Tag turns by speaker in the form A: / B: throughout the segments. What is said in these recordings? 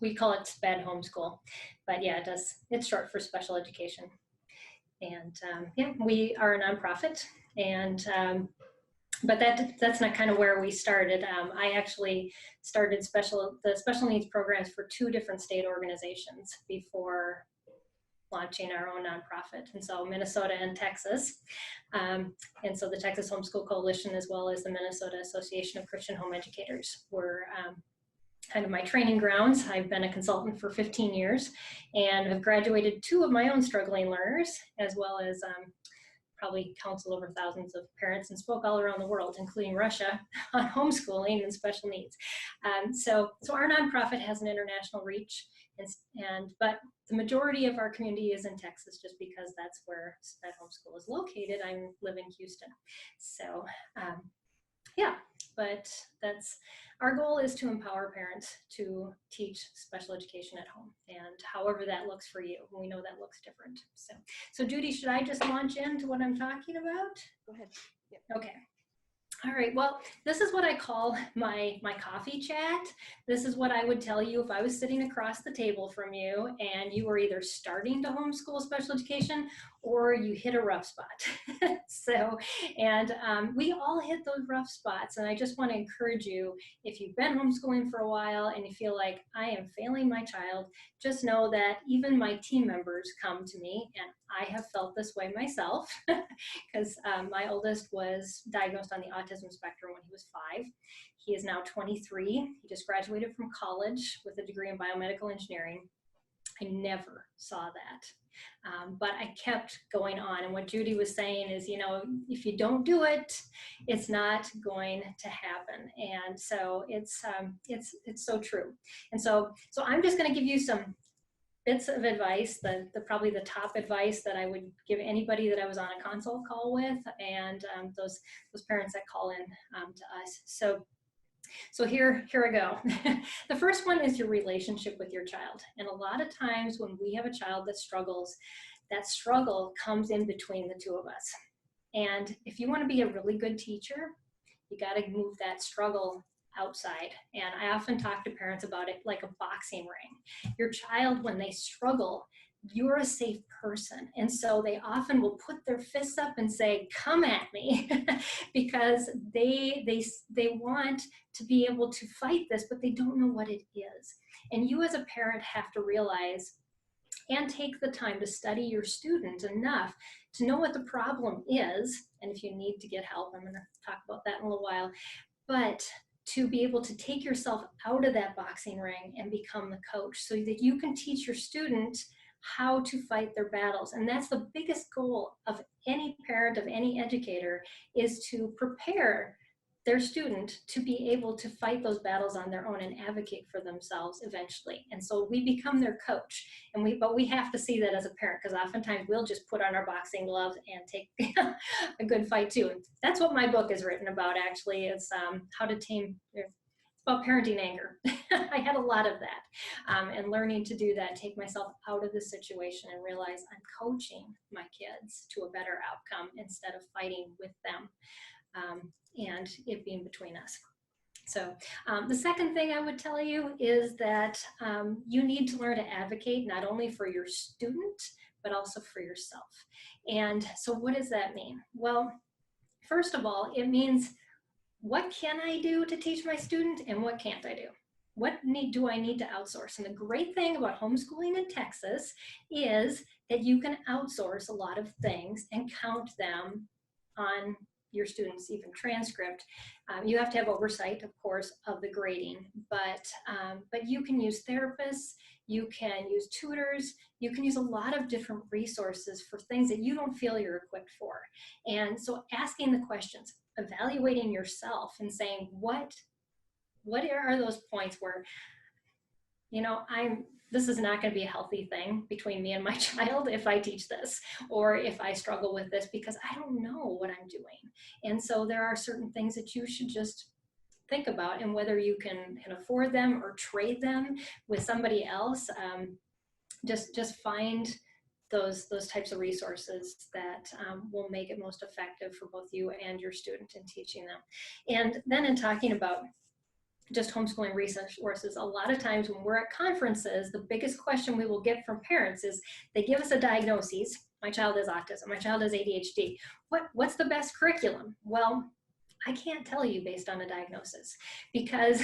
A: we call it SPED homeschool, but yeah, it's short for special education. And yeah, we are a nonprofit, and but that's not kind of where we started. I actually started the special needs programs for 2 different state organizations before launching our own nonprofit, and so Minnesota and Texas. And so the Texas Homeschool Coalition, as well as the Minnesota Association of Christian Home Educators, were kind of my training grounds. I've been a consultant for 15 years and have graduated 2 of my own struggling learners, as well as probably counseled over thousands of parents and spoke all around the world, including Russia, on homeschooling and special needs. So our nonprofit has an international reach, but the majority of our community is in Texas, just because that's where SPED Homeschool is located. I live in Houston. So yeah, but our goal is to empower parents to teach special education at home, and however that looks for you. We know that looks different. So Judy, should I just launch into what I'm talking about?
B: Go ahead. Yep.
A: Okay. All right, well, this is what I call my coffee chat. This is what I would tell you if I was sitting across the table from you and you were either starting to homeschool special education or you hit a rough spot. We all hit those rough spots, and I just want to encourage you, if you've been homeschooling for a while and you feel like I am failing my child, just know that even my team members come to me, and I have felt this way myself, because my oldest was diagnosed on the autism spectrum when he was 5. He is now 23. He just graduated from college with a degree in biomedical engineering. I never saw that, but I kept going on. And what Judy was saying is, if you don't do it, it's not going to happen. And so it's so true. And so I'm just going to give you some bits of advice, probably the top advice that I would give anybody that I was on a consult call with, and those parents that call in to us. So here I go. The first one is your relationship with your child. And a lot of times when we have a child that struggles, that struggle comes in between the 2 of us. And if you want to be a really good teacher, you got to move that struggle outside. And I often talk to parents about it like a boxing ring. Your child, when they struggle, you're a safe person. And so they often will put their fists up and say, come at me, because they want to be able to fight this, but they don't know what it is. And you as a parent have to realize and take the time to study your student enough to know what the problem is. And if you need to get help, I'm going to talk about that in a little while, but to be able to take yourself out of that boxing ring and become the coach so that you can teach your student how to fight their battles. And that's the biggest goal of any parent, of any educator, is to prepare their student to be able to fight those battles on their own and advocate for themselves eventually. And so we become their coach, but we have to see that as a parent, because oftentimes we'll just put on our boxing gloves and take a good fight too. And that's what my book is written about, actually. It's how to tame, it's about parenting anger. I had a lot of that, and learning to do that, take myself out of the situation and realize I'm coaching my kids to a better outcome instead of fighting with them. And it being between us. So the second thing I would tell you is that you need to learn to advocate not only for your student, but also for yourself. And so what does that mean? Well, first of all, it means, what can I do to teach my student and what can't I do? What do I need to outsource? And the great thing about homeschooling in Texas is that you can outsource a lot of things and count them on your students, even transcript. You have to have oversight, of course, of the grading, but you can use therapists, you can use tutors, you can use a lot of different resources for things that you don't feel you're equipped for. And so asking the questions, evaluating yourself and saying, what are those points where, this is not going to be a healthy thing between me and my child if I teach this, or if I struggle with this, because I don't know what I'm doing. And so there are certain things that you should just think about, and whether you can afford them or trade them with somebody else, just find those types of resources that will make it most effective for both you and your student in teaching them. And then in talking about just homeschooling resources. A lot of times when we're at conferences, the biggest question we will get from parents is they give us a diagnosis. My child has autism, my child has ADHD. What's the best curriculum? Well, I can't tell you based on a diagnosis, because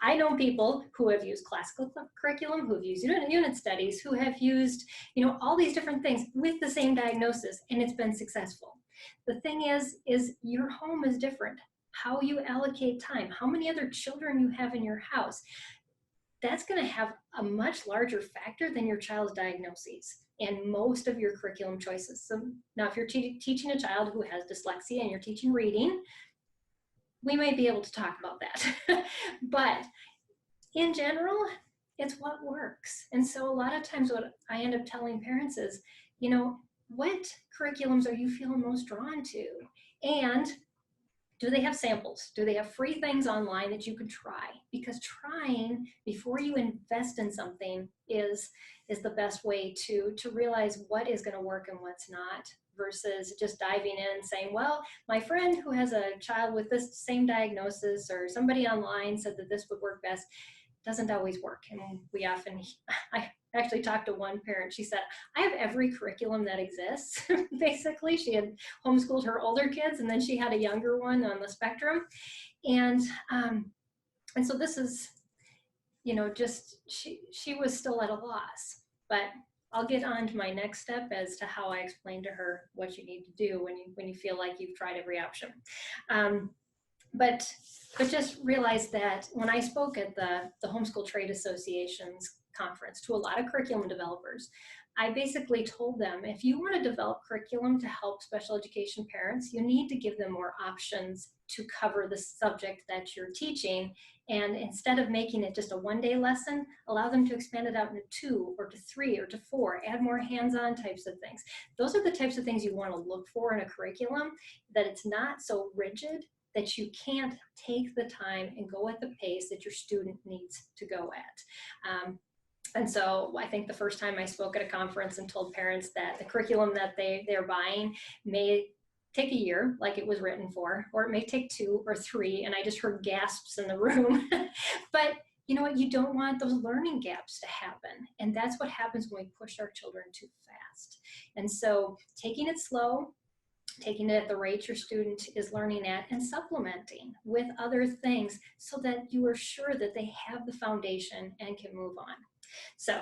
A: I know people who have used classical curriculum, who have used unit studies, who have used, all these different things with the same diagnosis, and it's been successful. The thing is your home is different. How you allocate time, how many other children you have in your house, that's going to have a much larger factor than your child's diagnoses and most of your curriculum choices. So now if you're teaching a child who has dyslexia and you're teaching reading, we may be able to talk about that. But in general, it's what works. And so a lot of times what I end up telling parents is, what curriculums are you feeling most drawn to? And do they have samples? Do they have free things online that you can try? Because trying before you invest in something is the best way to realize what is going to work and what's not, versus just diving in and saying, well, my friend who has a child with this same diagnosis or somebody online said that this would work best. Doesn't always work. And we often, I actually talked to one parent, she said, I have every curriculum that exists. Basically, she had homeschooled her older kids and then she had a younger one on the spectrum. And so this is, just, she was still at a loss. But I'll get on to my next step as to how I explain to her what you need to do when you feel like you've tried every option. But just realize that when I spoke at the Homeschool Trade Association's conference to a lot of curriculum developers, I basically told them, if you want to develop curriculum to help special education parents, you need to give them more options to cover the subject that you're teaching. And instead of making it just a one-day lesson, allow them to expand it out into 2 or to 3 or to 4, add more hands-on types of things. Those are the types of things you want to look for in a curriculum, that it's not so rigid that you can't take the time and go at the pace that your student needs to go at. And so I think the first time I spoke at a conference and told parents that the curriculum that they're buying may take a year, like it was written for, or it may take 2 or 3, and I just heard gasps in the room. But you know what? You don't want those learning gaps to happen. And that's what happens when we push our children too fast. And so taking it slow, taking it at the rate your student is learning at, and supplementing with other things so that you are sure that they have the foundation and can move on. So,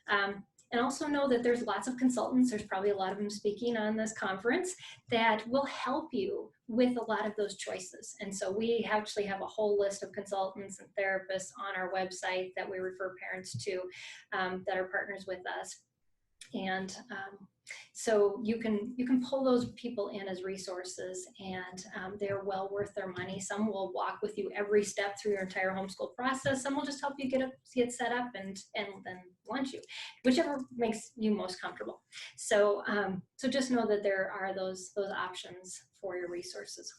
A: and also know that there's lots of consultants, there's probably a lot of them speaking on this conference, that will help you with a lot of those choices. And so we actually have a whole list of consultants and therapists on our website that we refer parents to, that are partners with us. And so you can pull those people in as resources, and they're well worth their money. Some will walk with you every step through your entire homeschool process. Some will just help you get set up and then launch you, whichever makes you most comfortable. So so just know that there are those options for your resources.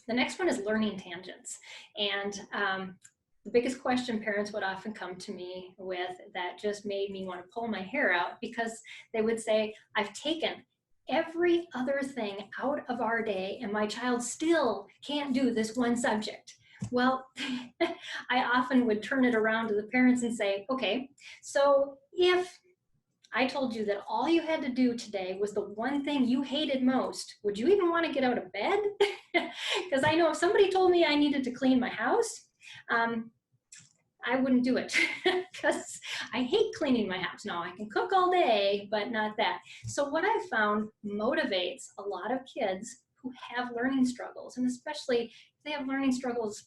A: The next one is learning tangents, and the biggest question parents would often come to me with that just made me want to pull my hair out, because they would say, I've taken every other thing out of our day and my child still can't do this one subject. Well, I often would turn it around to the parents and say, okay, so if I told you that all you had to do today was the one thing you hated most, would you even want to get out of bed? Because I know if somebody told me I needed to clean my house, I wouldn't do it, because I hate cleaning my house. Now, I can cook all day, but not that. So what I've found motivates a lot of kids who have learning struggles, and especially if they have learning struggles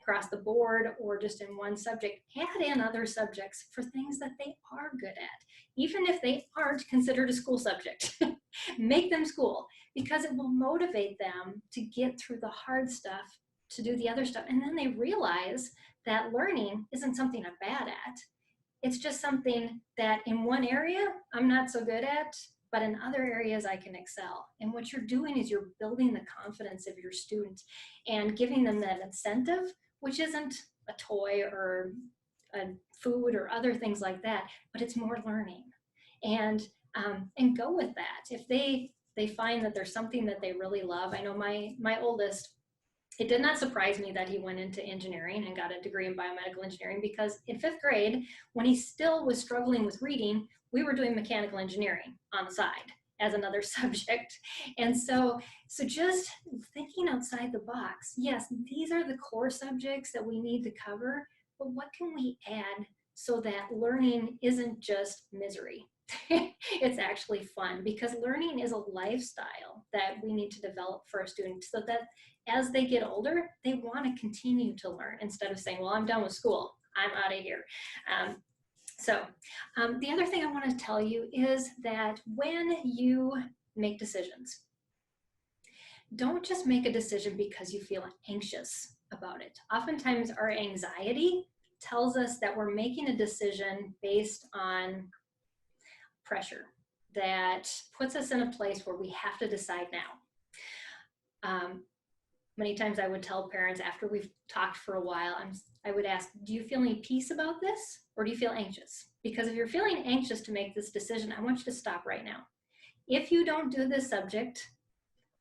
A: across the board or just in one subject, add in other subjects for things that they are good at, even if they aren't considered a school subject. Make them school, because it will motivate them to get through the hard stuff, to do the other stuff. And then they realize that learning isn't something I'm bad at. It's just something that in one area I'm not so good at, but in other areas I can excel. And what you're doing is you're building the confidence of your student and giving them that incentive, which isn't a toy or a food or other things like that, but it's more learning. And go with that. If they find that there's something that they really love. I know my oldest It did not surprise me that he went into engineering and got a degree in biomedical engineering, because in 5th grade, when he still was struggling with reading, we were doing mechanical engineering on the side as another subject. And so just thinking outside the box, yes, these are the core subjects that we need to cover, but what can we add so that learning isn't just misery? It's actually fun, because learning is a lifestyle that we need to develop for our students, so that as they get older, they want to continue to learn instead of saying, well, I'm done with school, I'm out of here. The other thing I want to tell you is that when you make decisions, don't just make a decision because you feel anxious about it. Oftentimes our anxiety tells us that we're making a decision based on pressure that puts us in a place where we have to decide now. Many times I would tell parents after we've talked for a while, I would ask, do you feel any peace about this, or do you feel anxious? Because if you're feeling anxious to make this decision, I want you to stop right now. If you don't do this subject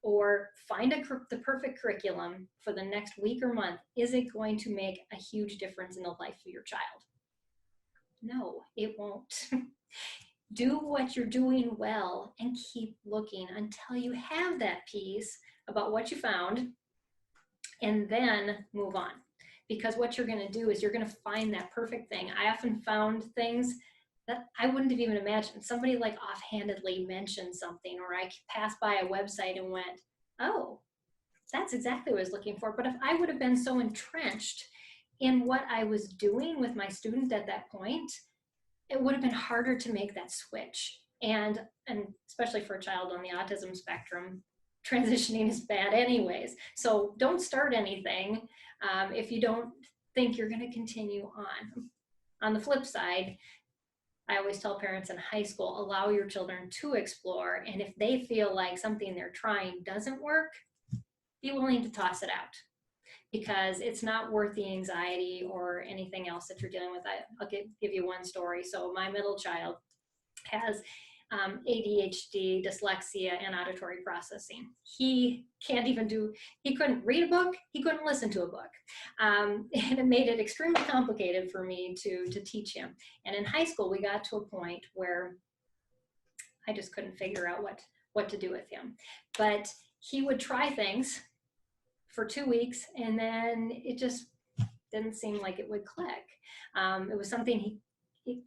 A: or find the perfect curriculum for the next week or month, is it going to make a huge difference in the life of your child? No, it won't. Do what you're doing well and keep looking until you have that peace about what you found, and then move on. Because what you're going to do is you're going to find that perfect thing. I often found things that I wouldn't have even imagined. Somebody like offhandedly mentioned something, or I passed by a website and went, oh, that's exactly what I was looking for. But if I would have been so entrenched in what I was doing with my student at that point, it would have been harder to make that switch. And especially for a child on the autism spectrum, transitioning is bad anyways. So don't start anything if you don't think you're going to continue on. On the flip side, I always tell parents in high school, allow your children to explore. And if they feel like something they're trying doesn't work, be willing to toss it out, because it's not worth the anxiety or anything else that you're dealing with. I'll give you one story. So my middle child has ADHD, dyslexia, and auditory processing. He couldn't read a book, he couldn't listen to a book. And it made it extremely complicated for me to teach him. And in high school, we got to a point where I just couldn't figure out what to do with him. But he would try things for 2 weeks, and then it just didn't seem like it would click. It was something he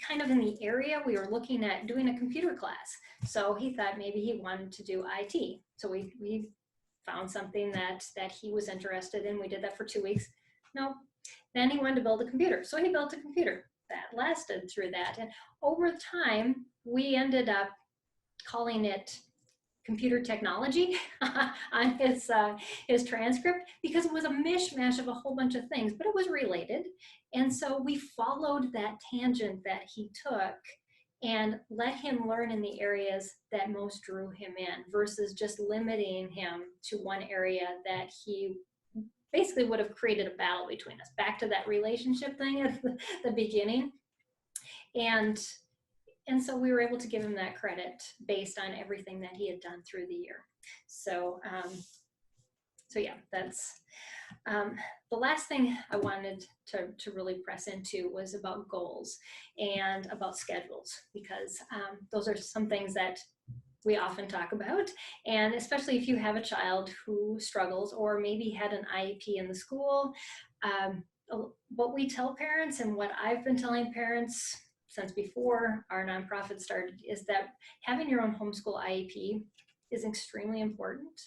A: kind of in the area, we were looking at doing a computer class. So he thought maybe he wanted to do IT. So we found something that he was interested in. We did that for 2 weeks. No, then he wanted to build a computer. So he built a computer. That lasted through that. And over time, we ended up calling it computer technology on his transcript, because it was a mishmash of a whole bunch of things, but it was related. And so we followed that tangent that he took and let him learn in the areas that most drew him in, versus just limiting him to one area that he basically would have created a battle between us. Back to that relationship thing at the beginning. And so we were able to give him that credit based on everything that he had done through the year. So yeah, that's the last thing I wanted to really press into was about goals and about schedules, because those are some things that we often talk about. And especially if you have a child who struggles, or maybe had an IEP in the school, what we tell parents, and what I've been telling parents since before our nonprofit started, is that having your own homeschool IEP is extremely important.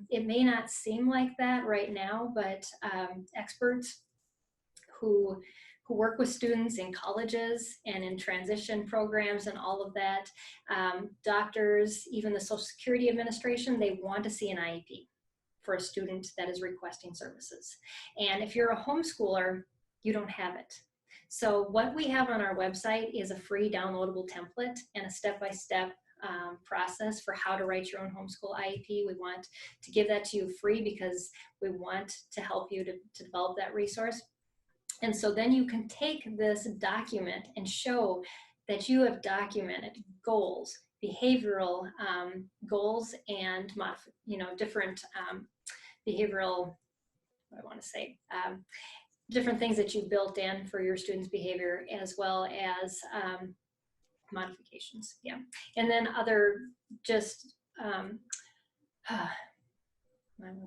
A: It may not seem like that right now, but experts who work with students in colleges and in transition programs and all of that, doctors, even the Social Security Administration, they want to see an IEP for a student that is requesting services. And if you're a homeschooler, you don't have it. So what we have on our website is a free downloadable template and a step-by-step process for how to write your own homeschool IEP. We want to give that to you free, because we want to help you to develop that resource. And so then you can take this document and show that you have documented goals, behavioral goals, and different behavioral what I want to say, different things that you built in for your students' behavior, as well as modifications. Yeah. And then other just, I'm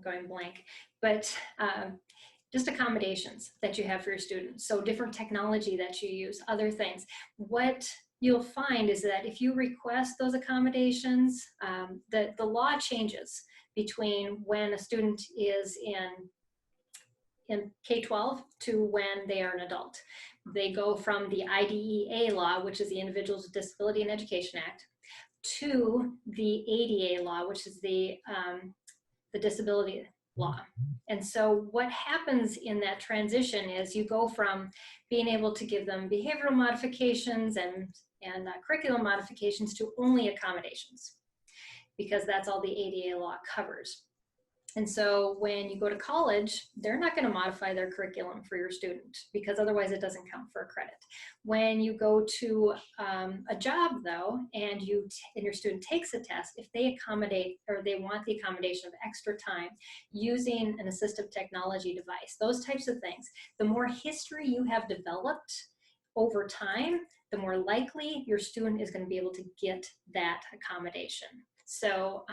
A: going blank, but just accommodations that you have for your students. So different technology that you use, other things. What you'll find is that if you request those accommodations, the law changes between when a student is in K-12 to when they are an adult. They go from the IDEA law, which is the Individuals with Disability in Education Act, to the ADA law, which is the disability law. And so what happens in that transition is you go from being able to give them behavioral modifications and curriculum modifications to only accommodations, because that's all the ADA law covers. And so when you go to college, they're not going to modify their curriculum for your student, because otherwise it doesn't count for a credit. When you go to a job, though, and your student takes a test, if they accommodate, or they want the accommodation of extra time using an assistive technology device, those types of things, the more history you have developed over time, the more likely your student is going to be able to get that accommodation. So,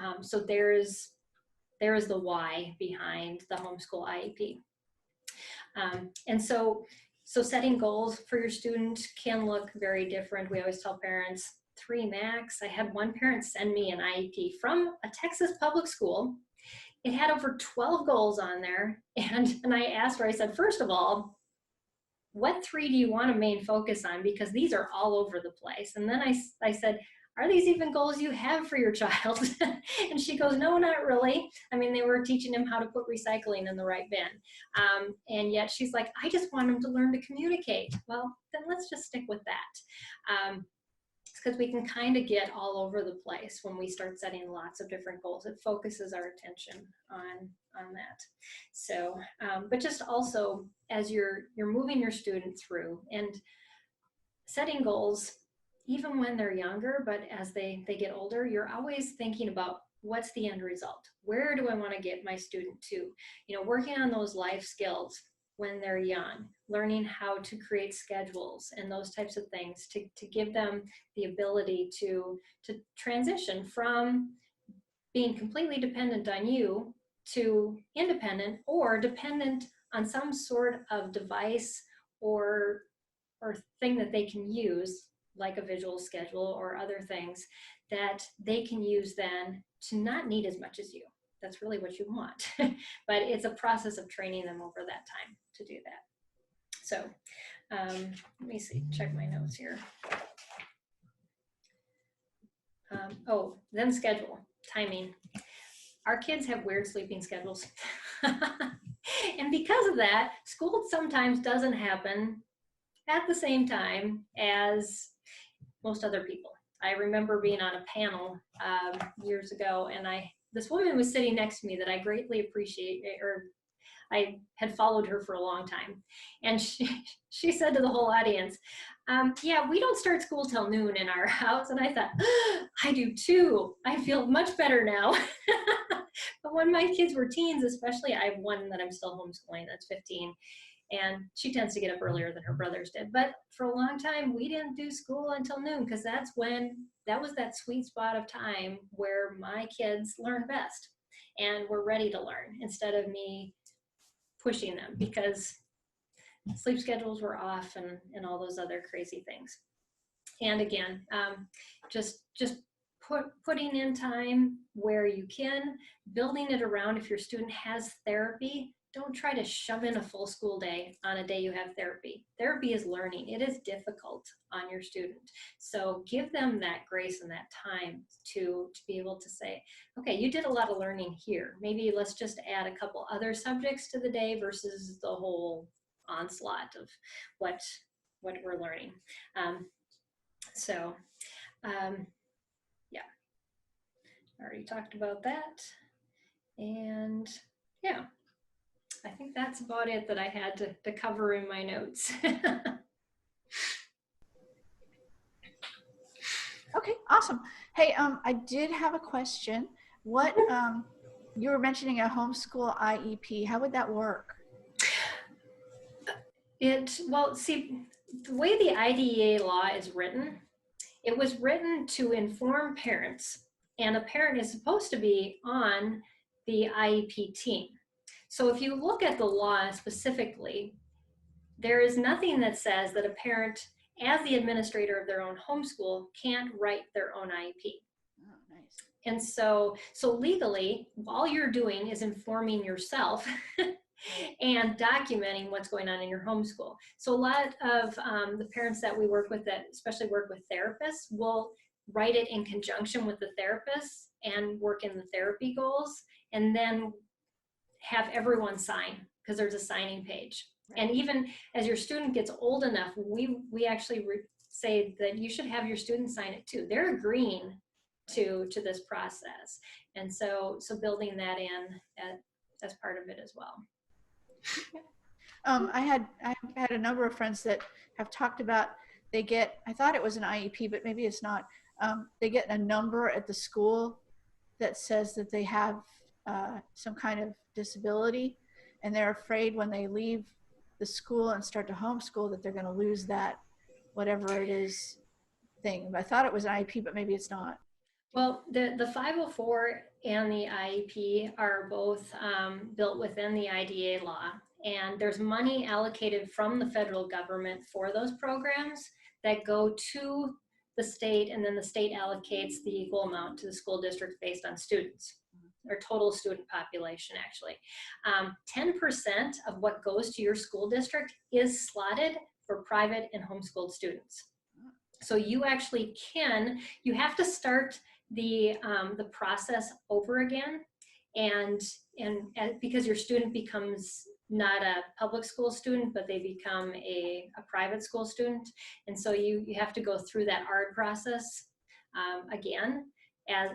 A: there is the why behind the homeschool IEP. And so setting goals for your student can look very different. We always tell parents 3 max. I had one parent send me an IEP from a Texas public school. It had over 12 goals on there. And I asked her, I said, first of all, what 3 do you want to main focus on? Because these are all over the place. And then I said, are these even goals you have for your child? And she goes, no, not really. I mean, they were teaching him how to put recycling in the right bin. And yet she's like, I just want him to learn to communicate. Well, then let's just stick with that. Because we can kind of get all over the place when we start setting lots of different goals. It focuses our attention on that. So, but just also as you're moving your student through and setting goals, even when they're younger, but as they get older, you're always thinking about what's the end result? Where do I want to get my student to? You know, working on those life skills when they're young, learning how to create schedules and those types of things to give them the ability to transition from being completely dependent on you to independent or dependent on some sort of device or thing that they can use, like a visual schedule or other things that they can use then to not need as much as you. That's really what you want. But it's a process of training them over that time to do that. So let me see, check my notes here. Then schedule, timing. Our kids have weird sleeping schedules. And because of that, school sometimes doesn't happen at the same time as most other people. I remember being on a panel years ago, and this woman was sitting next to me that I greatly appreciate, or I had followed her for a long time. And she said to the whole audience, yeah, we don't start school till noon in our house. And I thought, I do too. I feel much better now. But when my kids were teens, especially, I have one that I'm still homeschooling, that's 15. And she tends to get up earlier than her brothers did. But for a long time, we didn't do school until noon, because that was that sweet spot of time where my kids learn best and were ready to learn, instead of me pushing them because sleep schedules were off and all those other crazy things. And again, just putting in time where you can, building it around. If your student has therapy, don't try to shove in a full school day on a day you have therapy. Therapy is learning. It is difficult on your student. So give them that grace and that time to be able to say, okay, you did a lot of learning here. Maybe let's just add a couple other subjects to the day versus the whole onslaught of what we're learning. Yeah, I already talked about that. And yeah. I think that's about it that I had to cover in my notes.
B: Okay, awesome. Hey, I did have a question. What, you were mentioning a homeschool IEP. How would that work?
A: Well, see, the way the IDEA law is written, it was written to inform parents, and a parent is supposed to be on the IEP team. So if you look at the law specifically, there is nothing that says that a parent, as the administrator of their own homeschool, can't write their own IEP.
B: Oh, nice.
A: And so legally, all you're doing is informing yourself and documenting what's going on in your homeschool. So a lot of the parents that we work with, that especially work with therapists, will write it in conjunction with the therapist and work in the therapy goals, and then have everyone sign, because there's a signing page. Right. And even as your student gets old enough, we actually say that you should have your students sign it too. They're agreeing to this process, and so building that in as part of it as well.
B: I had a number of friends that have talked about, they get, I thought it was an IEP, but maybe it's not. They get a number at the school that says that they have some kind of disability, and they're afraid when they leave the school and start to homeschool that they're going to lose that, whatever it is, thing. I thought it was an IEP, but maybe it's not.
A: Well, the 504 and the IEP are both built within the IDEA law, and there's money allocated from the federal government for those programs that go to the state, and then the state allocates the equal amount to the school district based on students, or total student population, actually. 10% of what goes to your school district is slotted for private and homeschooled students. So you actually you have to start the process over again, and because your student becomes not a public school student, but they become a private school student, and so you have to go through that hard process again. And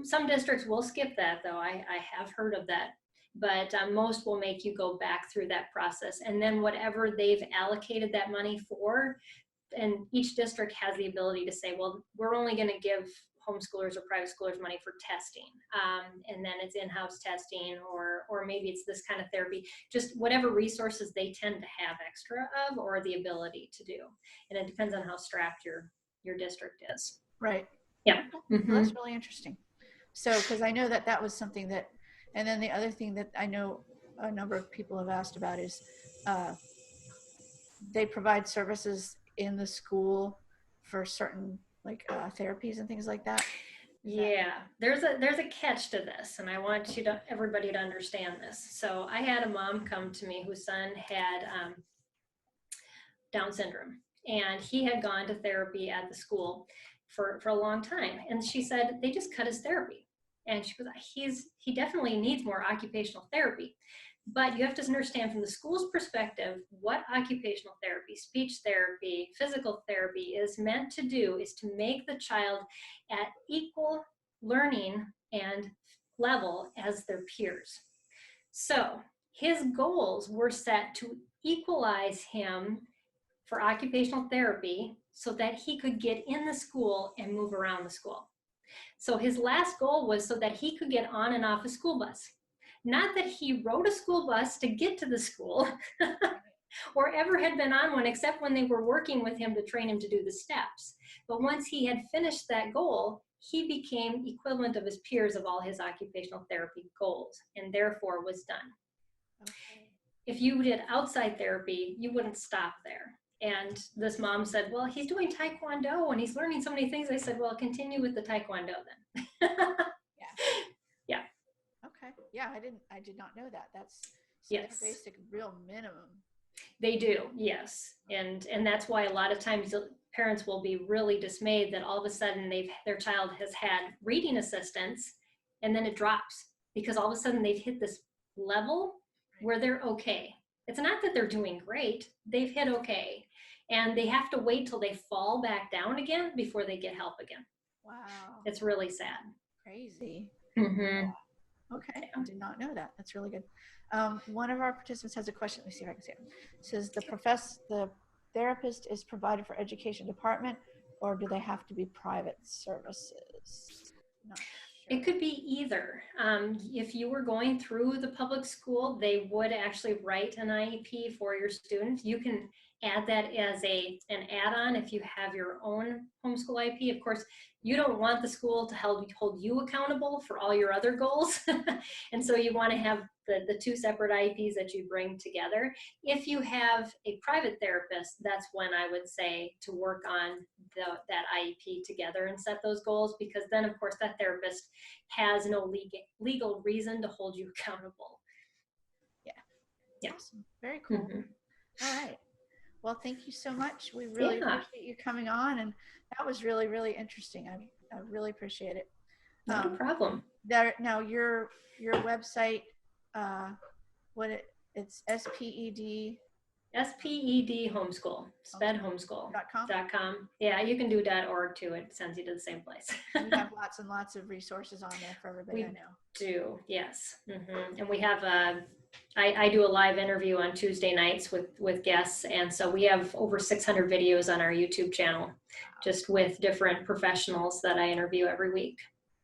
A: some districts will skip that, though. I have heard of that, but most will make you go back through that process, and then whatever they've allocated that money for. And each district has the ability to say, well, we're only going to give homeschoolers or private schoolers money for testing, and then it's in-house testing, or maybe it's this kind of therapy, just whatever resources they tend to have extra of, or the ability to do. And it depends on how strapped your district is.
B: Right.
A: Yeah.
B: Mm-hmm. Well, that's really interesting. So, because I know that was something that, and then the other thing that I know a number of people have asked about is they provide services in the school for certain therapies and things like that.
A: Yeah, there's a catch to this, and I want everybody to understand this. So I had a mom come to me whose son had Down syndrome, and he had gone to therapy at the school for a long time, and she said they just cut his therapy, and she goes, he definitely needs more occupational therapy. But you have to understand from the school's perspective what occupational therapy, speech therapy, physical therapy is meant to do is to make the child at equal learning and level as their peers. So his goals were set to equalize him for occupational therapy so that he could get in the school and move around the school. So his last goal was so that he could get on and off a school bus. Not that he rode a school bus to get to the school or ever had been on one, except when they were working with him to train him to do the steps. But once he had finished that goal, he became equivalent of his peers of all his occupational therapy goals, and therefore was done. Okay. If you did outside therapy, you wouldn't stop there. And this mom said, well, he's doing Taekwondo and he's learning so many things. I said, well, continue with the Taekwondo then. Yeah.
B: Okay. Yeah, I did not know that. That's
A: yes.
B: Basic, real minimum.
A: They do, yes. And that's why a lot of times parents will be really dismayed that all of a sudden their child has had reading assistance, and then it drops because all of a sudden they've hit this level where they're okay. It's not that they're doing great, they've hit okay. And they have to wait till they fall back down again before they get help again. Wow. It's really sad.
B: Crazy.
A: Mm-hmm.
B: Yeah. Okay, I did not know that. That's really good. One of our participants has a question. Let me see if I can see it. It says the therapist is provided for education department, or do they have to be private services? No. Sure.
A: It could be either. If you were going through the public school, they would actually write an IEP for your student. You can add that as an add-on if you have your own homeschool IEP. Of course, you don't want the school to hold you accountable for all your other goals. And so you want to have the two separate IEPs that you bring together. If you have a private therapist, that's when I would say to work on that IEP together and set those goals, because then of course that therapist has no legal reason to hold you accountable.
B: Yeah.
A: Yeah.
B: Awesome. Very cool.
A: Mm-hmm.
B: All right. Well, thank you so much. We really appreciate you coming on, and that was really, really interesting. I really appreciate it.
A: Not a problem.
B: Now your website, it's SPED.
A: SPED Homeschool, spedhomeschool.com. Yeah, you can do .org too. It sends you to the same place.
B: You have lots and lots of resources on there for everybody. I know.
A: Do, yes. And we have I do a live interview on Tuesday nights with guests, and so we have over 600 videos on our YouTube channel, just with different professionals that I interview every week.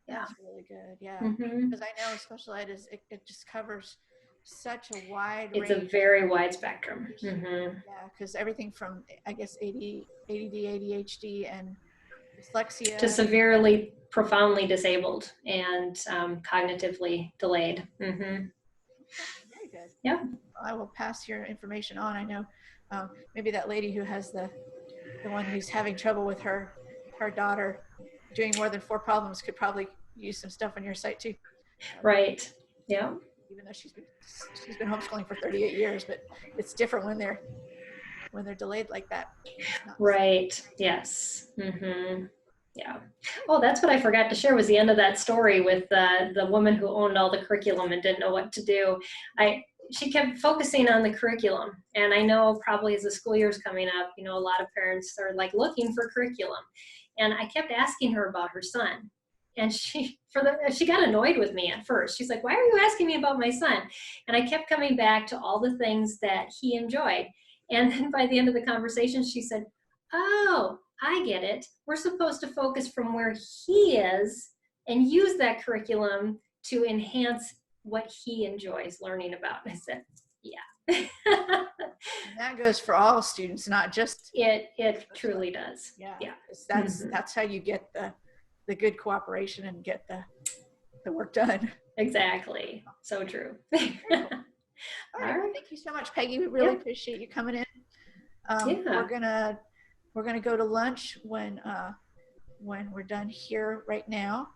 A: Yeah,
B: that's really good. Yeah, because I know special ed it just covers such a wide range.
A: It's a very wide spectrum.
B: Yeah, because everything from, I guess, ADD, ADHD, and dyslexia
A: to severely, profoundly disabled and cognitively delayed.
B: Very good.
A: Yeah.
B: I will pass your information on. I know maybe that lady who has the one who's having trouble with her daughter doing more than 4 problems could probably use some stuff on your site too.
A: Right. Yeah.
B: Even though she's been homeschooling for 38 years, but it's different when they're delayed like that.
A: Right. Yes. Yeah. Oh, that's what I forgot to share was the end of that story with the woman who owned all the curriculum and didn't know what to do. She kept focusing on the curriculum, and I know probably as the school year is coming up, a lot of parents are like looking for curriculum, and I kept asking her about her son. And she got annoyed with me at first. She's like, "Why are you asking me about my son?" And I kept coming back to all the things that he enjoyed. And then by the end of the conversation, she said, "Oh, I get it. We're supposed to focus from where he is and use that curriculum to enhance what he enjoys learning about." And I said, "Yeah."
B: And that goes for all students, not just
A: it truly does.
B: Yeah.
A: Yeah.
B: That's how you get the good cooperation and get the work done.
A: Exactly. So true.
B: All right. Well, thank you so much, Peggy. We really appreciate you coming in. We're gonna go to lunch when we're done here right now.